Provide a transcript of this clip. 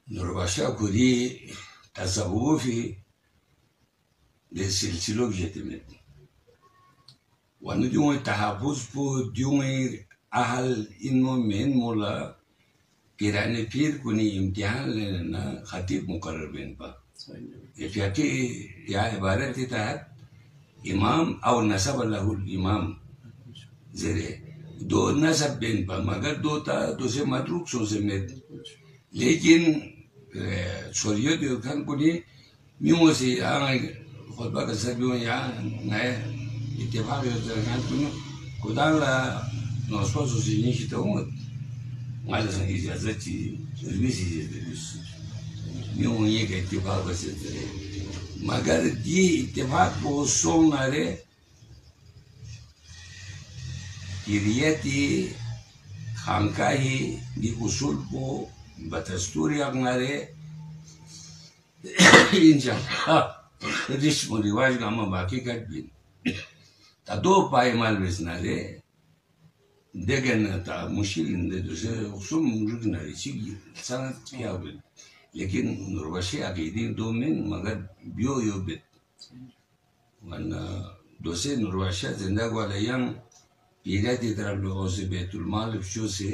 نورباشا كودي تصوفي للسلسلة جتمت ونديوم التحفظ بو ديوم أهل إنه من مولا كيراني بير كوني امتحان لنا خطيب مقربين با يفيكي يا عبارة تحت إمام أو نسب له الإمام زي دو نسب بين با مگر دو تا دو سے مدروک سو سے مد لیکن سوریو دیو کھان کونی میو سے خطبہ کا سبیوں یا نئے اتفاق کھان کونی خدان لا نوسپا سو سے نیشتا ہوں مالا سن اجازت چی سرویسی جیدریس میو یہ کہ اتفاق کا سبیوں مگر دی اتفاق کو سون نارے کریتی خانقاہی دی اصول کو بتستوری اگنارے انشاءاللہ رسم و رواج کا ہم باقی کٹ بین تا دو پائی مال بسنارے دیگن تا مشکل اندے دوسرے اقسم رکنارے چیگی سانت کیا بین لیکن نورباشی عقیدین دو من مگر بیو یو بیت ورنہ دوسرے نورباشی زندہ والا ینگ پیراتی طرف لوگوں سے بیت المال افشو سے